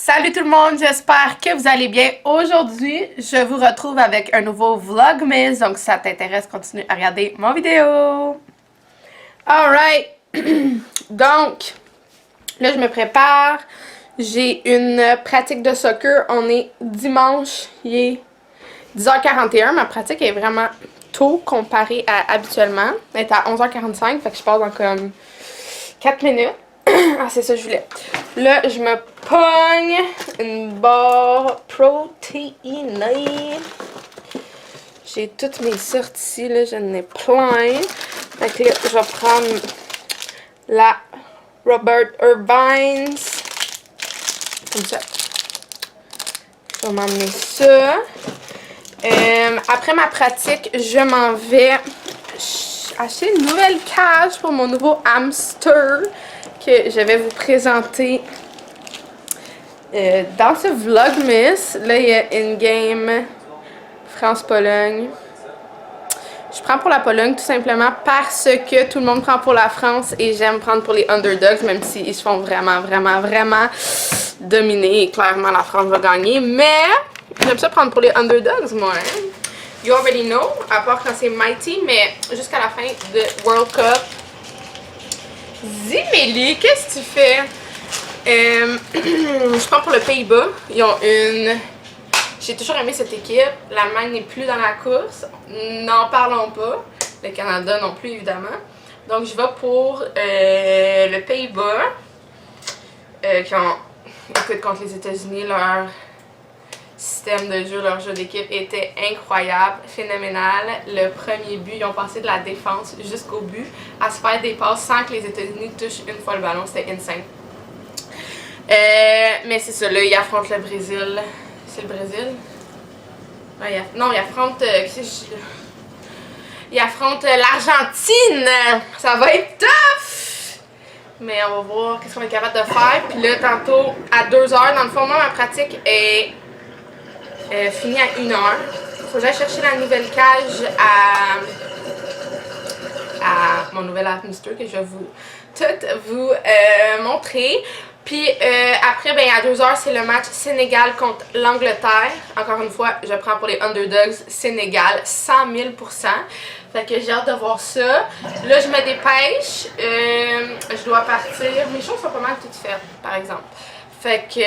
Salut tout le monde, j'espère que vous allez bien. Aujourd'hui, je vous retrouve avec un nouveau Vlogmas, donc si ça t'intéresse, continue à regarder mon vidéo. Alright, donc, là je me prépare, j'ai une pratique de soccer, on est dimanche, il est 10h41, ma pratique est vraiment tôt comparée à habituellement, elle est à 11h45, fait que je passe dans comme 4 minutes. Ah, c'est ça que je voulais. Là, je me pogne une barre protéinée. J'ai toutes mes sorties, là, j'en ai plein. Fait que là, je vais prendre la Robert Irvines. Comme ça. Je vais m'emmener ça. Après ma pratique, je m'en vais acheter une nouvelle cage pour mon nouveau hamster que je vais vous présenter dans ce Vlogmas. Là, il y a une game France-Pologne. Je prends pour la Pologne tout simplement parce que tout le monde prend pour la France et j'aime prendre pour les underdogs, même s'ils se font vraiment dominer et clairement la France va gagner. Mais j'aime ça prendre pour les underdogs, moi. Hein? You already know, à part quand c'est Mighty, mais jusqu'à la fin de World Cup. Zimélie, qu'est-ce que tu fais? Je pars pour le Pays-Bas. Ils ont une... J'ai toujours aimé cette équipe. L'Allemagne n'est plus dans la course. N'en parlons pas. Le Canada non plus, évidemment. Donc, je vais pour le Pays-Bas. Qui ont... Écoute, contre les États-Unis, leur système de jeu, leur jeu d'équipe était incroyable, phénoménal. Le premier but, ils ont passé de la défense jusqu'au but à se faire des passes sans que les États-Unis touchent une fois le ballon. C'était insane. Mais c'est ça, là, ils affrontent le Brésil. C'est le Brésil? Ouais, non, ils affrontent... ils affrontent l'Argentine! Ça va être tough! Mais on va voir qu'est-ce qu'on est capable de faire. Puis là, tantôt, à 2h, dans le fond, moi, ma pratique est finie à 1h. Faut que j'aille chercher la nouvelle cage à mon nouvel hamster que je vais vous montrer. Puis après, ben, à 2h, c'est le match Sénégal contre l'Angleterre. Encore une fois, je prends pour les underdogs Sénégal, 100 000%. Fait que j'ai hâte de voir ça. Là, je me dépêche. Je dois partir. Mes choses sont pas mal toutes faites, par exemple. Fait que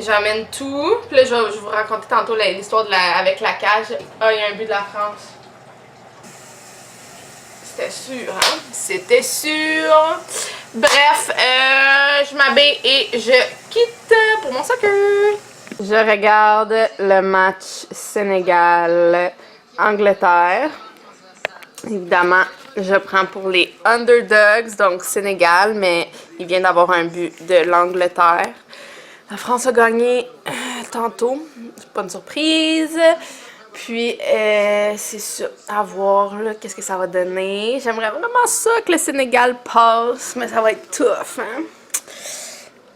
j'emmène tout. Puis là, je vais vous raconter tantôt l'histoire avec la cage. Ah, il y a un but de la France. C'était sûr, hein? C'était sûr. Bref, je m'habille et je quitte pour mon soccer. Je regarde le match Sénégal-Angleterre. Évidemment, je prends pour les underdogs, donc Sénégal, mais il vient d'avoir un but de l'Angleterre. La France a gagné tantôt, c'est pas une surprise. Puis, c'est ça, à voir, là, qu'est-ce que ça va donner. J'aimerais vraiment ça que le Sénégal passe, mais ça va être tough, hein.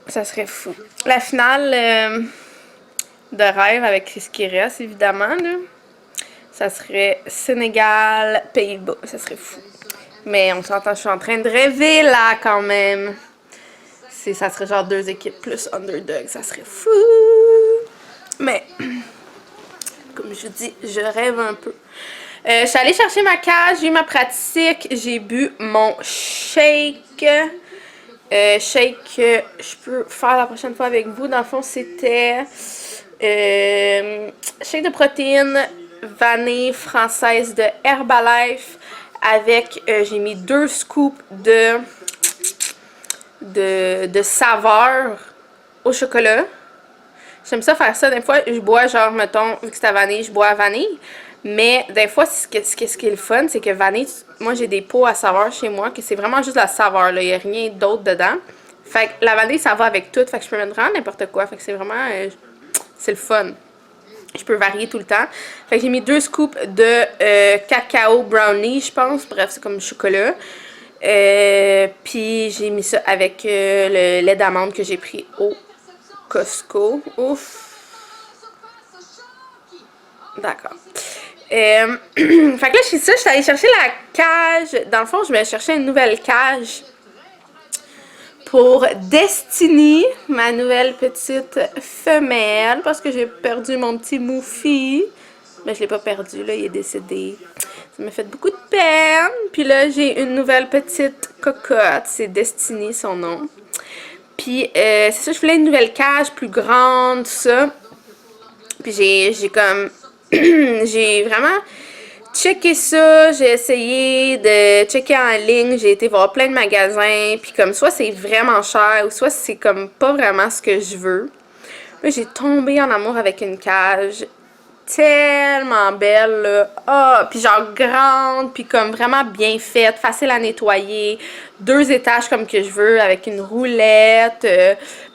Ça serait fou. La finale de rêve avec Chris Kiras, évidemment, là. Ça serait Sénégal-Pays-Bas. Ça serait fou. Mais on s'entend, je suis en train de rêver là quand même. Ça serait genre 2 équipes plus underdog. Ça serait fou. Mais, comme je dis, je rêve un peu. Je suis allée chercher ma cage, j'ai eu ma pratique, j'ai bu mon shake. Shake que je peux faire la prochaine fois avec vous. Dans le fond, c'était shake de protéines vanille française de Herbalife avec, j'ai mis 2 scoops de saveur au chocolat. J'aime ça faire ça. Des fois, je bois genre, mettons, vu que c'est à vanille, je bois à vanille. Mais des fois, ce qui est le fun, c'est que vanille, moi j'ai des pots à saveur chez moi, que c'est vraiment juste la saveur, là. Il n'y a rien d'autre dedans. Fait que la vanille, ça va avec tout. Fait que je peux mettre vraiment n'importe quoi. Fait que c'est vraiment, c'est le fun. Je peux varier tout le temps. Fait que j'ai mis 2 scoops de cacao brownie, je pense. Bref, c'est comme chocolat. Puis j'ai mis ça avec le lait d'amande que j'ai pris au Costco. Ouf. D'accord. Fait que là, je suis allée chercher la cage. Dans le fond, je vais chercher une nouvelle cage pour Destiny, ma nouvelle petite femelle, parce que j'ai perdu mon petit Moufy. Mais je l'ai pas perdu, là, il est décédé. Ça m'a fait beaucoup de peine. Puis là, j'ai une nouvelle petite cocotte, c'est Destiny son nom. Puis c'est ça, je voulais une nouvelle cage plus grande, tout ça. Puis j'ai comme... j'ai vraiment checké ça, j'ai essayé de checker en ligne, j'ai été voir plein de magasins, puis comme soit c'est vraiment cher, ou soit c'est comme pas vraiment ce que je veux. Là, j'ai tombé en amour avec une cage tellement belle, là. Ah, puis genre grande, puis comme vraiment bien faite, facile à nettoyer, 2 étages comme que je veux, avec une roulette,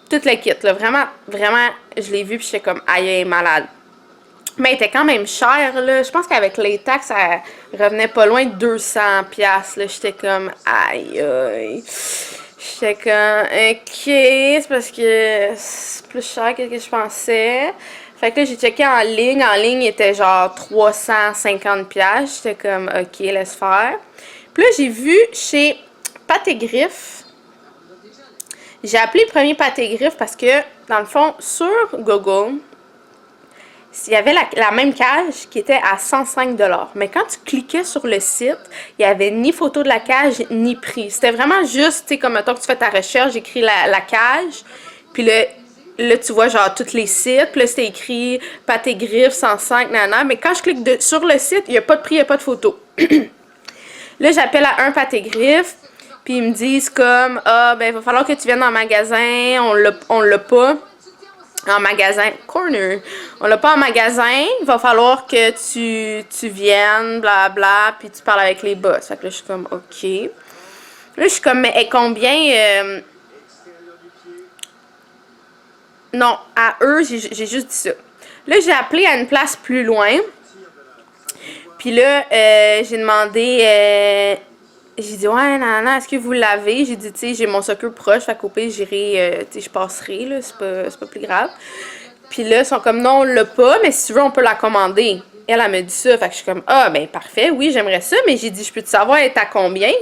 tout le kit, là. Vraiment, vraiment, je l'ai vu, puis j'étais comme, aïe, elle est malade. Mais elle était quand même chère, là. Je pense qu'avec les taxes, ça revenait pas loin de 200$, là. J'étais comme, aïe, aïe. J'étais comme, ok, c'est parce que c'est plus cher que ce que je pensais. Fait que là, j'ai checké en ligne. En ligne, il était genre 350$. J'étais comme, ok, laisse faire. Puis là, j'ai vu chez Pâté Griffe. J'ai appelé le premier Pâté Griffe parce que, dans le fond, sur Google, il y avait la même cage qui était à 105$. Mais quand tu cliquais sur le site, il n'y avait ni photo de la cage, ni prix. C'était vraiment juste, tu sais, comme mettons que tu fais ta recherche, j'écris la cage, puis là, tu vois genre tous les sites, puis là, c'était écrit Pâté Griffe, 105, nanana. Mais quand je clique sur le site, il n'y a pas de prix, il n'y a pas de photo. Là, j'appelle à un Pâté Griffe, puis ils me disent comme, ah, ben, il va falloir que tu viennes en magasin, on l'a pas. En magasin, corner. On l'a pas en magasin, il va falloir que tu viennes, blabla, puis tu parles avec les boss. Fait que là, je suis comme, ok. Là, je suis comme, mais combien... Non, à eux, j'ai juste dit ça. Là, j'ai appelé à une place plus loin. Puis là, j'ai demandé... j'ai dit, ouais, non, est-ce que vous l'avez? J'ai dit, tu sais, j'ai mon soccer proche, fait qu'au pire, j'irai, tu sais, je passerai, là, c'est pas plus grave. Puis là, ils sont comme, non, on l'a pas, mais si tu veux, on peut la commander. Elle me dit ça, fait que je suis comme, ah, ben parfait, oui, j'aimerais ça, mais j'ai dit, je peux te savoir, elle est à combien?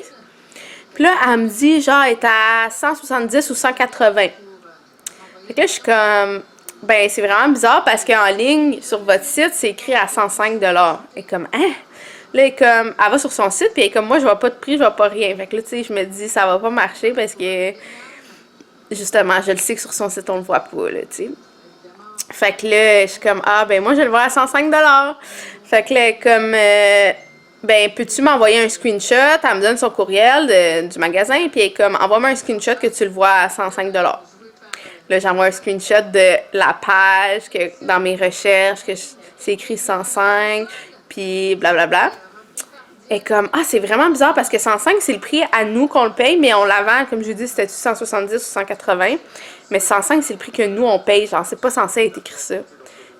Puis là, elle me dit, genre, elle est à 170 ou 180. Fait que là, je suis comme, ben, c'est vraiment bizarre parce qu'en ligne, sur votre site, c'est écrit à 105$. Et comme, hein? Là, elle va sur son site, puis elle est comme, moi, je vois pas de prix, je vois pas rien. Fait que là, tu sais, je me dis, ça va pas marcher parce que, justement, je le sais que sur son site, on le voit pas, là, tu sais. Fait que là, je suis comme, ah, ben, moi, je le vois à 105$. Fait que là, comme, ben, peux-tu m'envoyer un screenshot? Elle me donne son courriel du magasin, puis elle est comme, envoie-moi un screenshot que tu le vois à 105$. Là, j'envoie un screenshot de la page, que dans mes recherches, que c'est écrit 105, puis blablabla. Et comme, ah, c'est vraiment bizarre parce que 105, c'est le prix à nous qu'on le paye, mais on la vend, comme je vous dis, c'était 170 ou 180. Mais 105, c'est le prix que nous, on paye. Genre, c'est pas censé être écrit ça.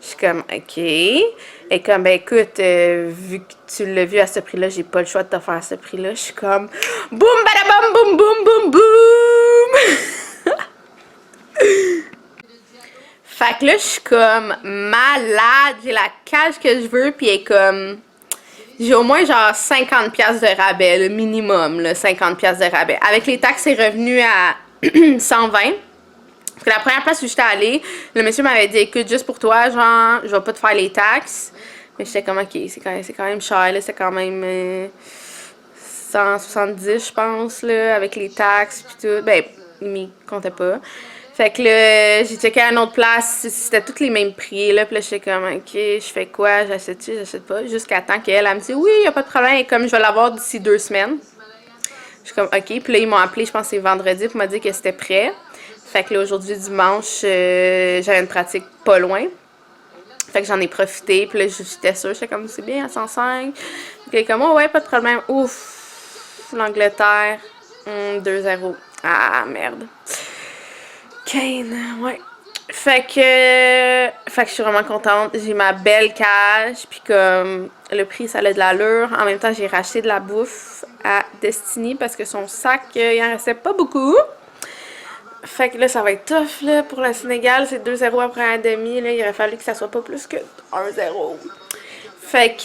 Je suis comme, ok. Et comme, ben écoute, vu que tu l'as vu à ce prix-là, j'ai pas le choix de te faire à ce prix-là. Je suis comme, boum, badabam, boum, boum, boum, boum! Fait que là, je suis comme malade. J'ai la cage que je veux, puis elle est comme... J'ai au moins genre 50$ de rabais, le minimum, là, 50$ de rabais. Avec les taxes, c'est revenu à 120$. Parce que la première place où j'étais allée, le monsieur m'avait dit, écoute, juste pour toi, genre, je vais pas te faire les taxes. Mais j'étais comme, ok, c'est quand même cher, là, c'est quand même 170$, je pense, là, avec les taxes, puis tout. Ben, il m'y comptait pas. Fait que là, j'ai checké à une autre place, c'était tous les mêmes prix, là, puis là, j'étais comme, ok, je fais quoi, j'achète-tu, j'achète pas, jusqu'à temps qu'elle, elle me dit, oui, y a pas de problème, et comme je vais l'avoir d'ici 2 semaines. Je suis comme, ok, puis là, ils m'ont appelé, je pense que c'est vendredi, pour me dire que c'était prêt. Fait que là, aujourd'hui, dimanche, j'avais une pratique pas loin. Fait que j'en ai profité, puis là, j'étais sûre, j'étais comme, c'est bien, à 105. Puis comme, oh ouais, pas de problème, ouf, l'Angleterre, 2-0. Ah, merde. Kane, ouais. Fait que je suis vraiment contente. J'ai ma belle cage, puis comme le prix, ça a de l'allure. En même temps, j'ai racheté de la bouffe à Destiny parce que son sac, il en restait pas beaucoup. Fait que là, ça va être tough, là, pour le Sénégal. C'est 2-0 après un demi, là. Il aurait fallu que ça soit pas plus que 1-0. Fait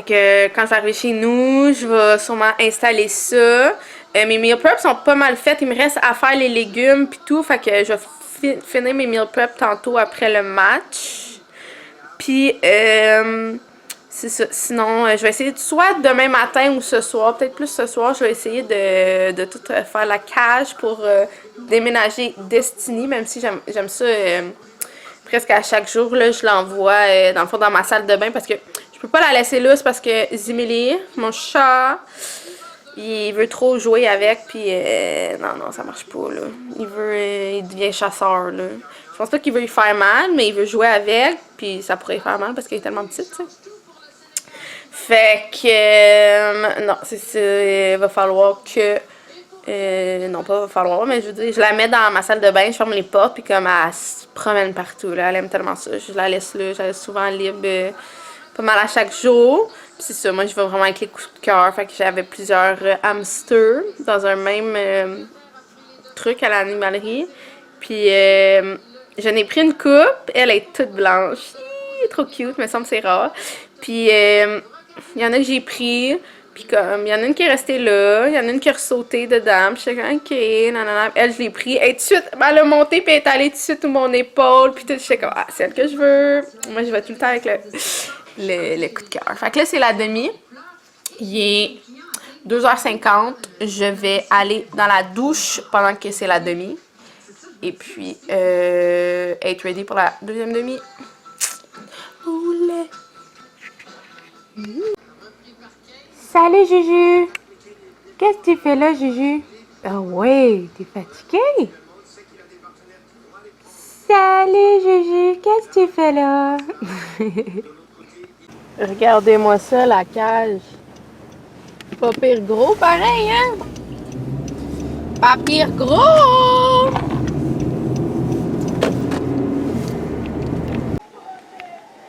que quand ça arrive chez nous, je vais sûrement installer ça. mes meal preps sont pas mal faites. Il me reste à faire les légumes pis tout. Fait que je vais finir mes meal preps tantôt après le match. Puis, c'est ça. Sinon, je vais essayer soit demain matin ou ce soir. Peut-être plus ce soir. Je vais essayer de tout faire la cage pour déménager Destiny. Même si j'aime ça presque à chaque jour. Là, je l'envoie dans le fond dans ma salle de bain parce que je peux pas la laisser là. C'est parce que Zimili, mon chat, il veut trop jouer avec. Puis, non, ça marche pas. Là. Il devient chasseur. Là. Je pense pas qu'il veut lui faire mal, mais il veut jouer avec. Puis, ça pourrait lui faire mal parce qu'il est tellement petit, tu sais. Fait que, non, c'est ça. Il va falloir que. Non, pas va falloir, mais je veux dire, je la mets dans ma salle de bain, je ferme les portes, puis comme elle se promène partout, là. Elle aime tellement ça. Je la laisse là, je la laisse souvent libre, pas mal à chaque jour. Puis c'est ça, moi je vais vraiment avec les coups de cœur. Fait que j'avais plusieurs hamsters dans un même truc à l'animalerie. Puis j'en ai pris une coupe, elle est toute blanche. Hi, trop cute, me semble que c'est rare. Puis il y en a que j'ai pris. Puis comme, il y en a une qui est restée là, il y en a une qui a ressauté dedans, puis j'étais comme, ok, nanana. Elle, je l'ai pris, et tout de suite, elle a monté, puis elle est allée tout de suite sous mon épaule, puis tout, j'étais comme, ah, c'est elle que je veux. Moi, je vais tout le temps avec le coup de cœur. Fait que là, c'est la demi. Il est 2h50. Je vais aller dans la douche pendant que c'est la demi. Et puis, être ready pour la deuxième demi. Oulet. Salut Juju! Qu'est-ce que tu fais là, Juju? Ah ouais, t'es fatigué? Salut Juju, qu'est-ce que tu fais là? Regardez-moi ça, la cage. Pas pire gros pareil, hein? Pas pire gros!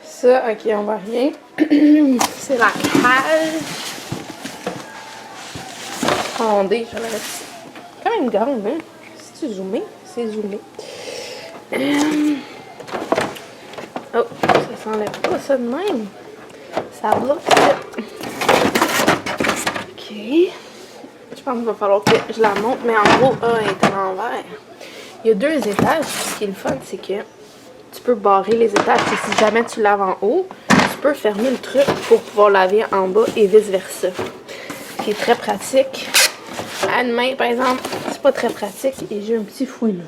Ça, ok, on voit rien. C'est la cage. Attendez, je vais la mettre quand même grande, hein? C'est-tu zoomé? C'est zoomé. Oh, ça s'enlève pas ça de même. Ça bloque ça. Ok. Je pense qu'il va falloir que je la monte, mais en gros, elle est à l'envers. Il y a 2 étages. Ce qui est le fun, c'est que tu peux barrer les étages. Et si jamais tu laves en haut, tu peux fermer le truc pour pouvoir laver en bas et vice-versa. Ce qui est très pratique. À une main, par exemple, c'est pas très pratique et j'ai un petit fouillis.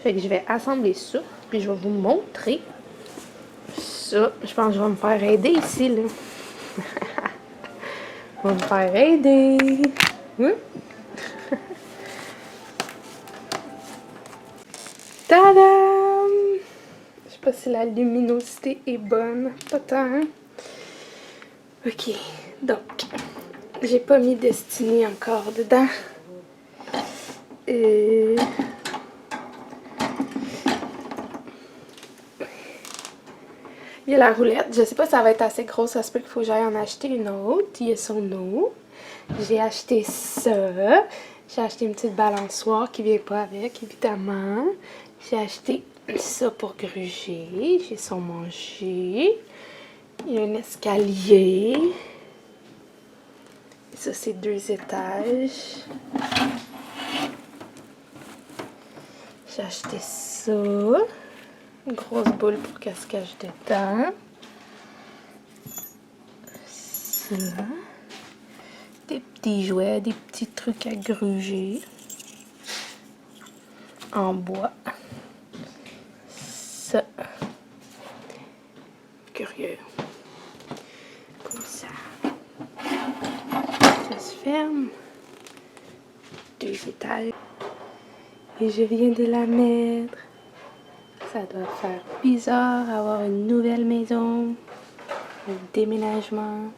Fait que je vais assembler ça, puis je vais vous montrer ça. Je pense que je vais me faire aider ici, là. Je vais me faire aider. Tadam! Je sais pas si la luminosité est bonne. Pas tant. Ok, donc, j'ai pas mis Destiny encore dedans. Il y a la roulette. Je sais pas si ça va être assez gros. Ça se peut qu'il faut que j'aille en acheter une autre. Il y a son eau. J'ai acheté ça. J'ai acheté une petite balançoire qui vient pas avec, évidemment. J'ai acheté ça pour gruger. J'ai son manger. Il y a un escalier. Ça, c'est 2 étages. J'ai acheté ça. Une grosse boule pour qu'elle se cache dedans. Ça. Des petits jouets, des petits trucs à gruger. En bois. Ça. Curieux. Comme ça. Ça se ferme. 2 étages. Et je viens de la mettre. Ça doit faire bizarre avoir une nouvelle maison. Un déménagement.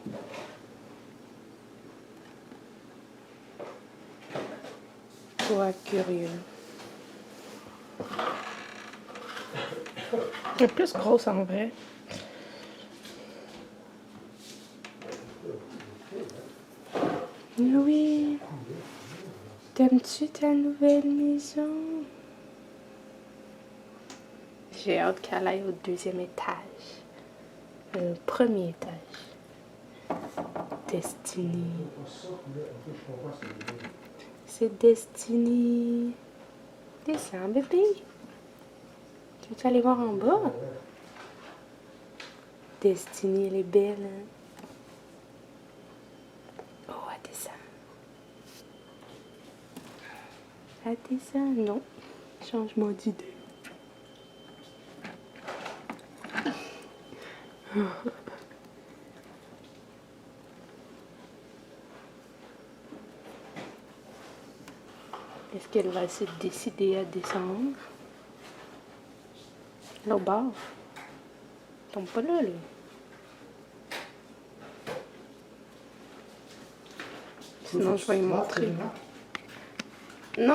Toi, curieux. Elle est plus grosse en vrai. Oui. T'aimes-tu ta nouvelle maison? J'ai hâte qu'elle aille au 2e étage. Au 1er étage. Destiny. C'est Destiny. Descends, bébé. Tu veux aller voir en bas? Destiny, elle est belle, hein? Oh, elle descend. Elle descend, non. Changement d'idée. Est-ce qu'elle va se décider à descendre? Là au bord. Tombe pas là, là. Sinon, je vais lui montrer. Non.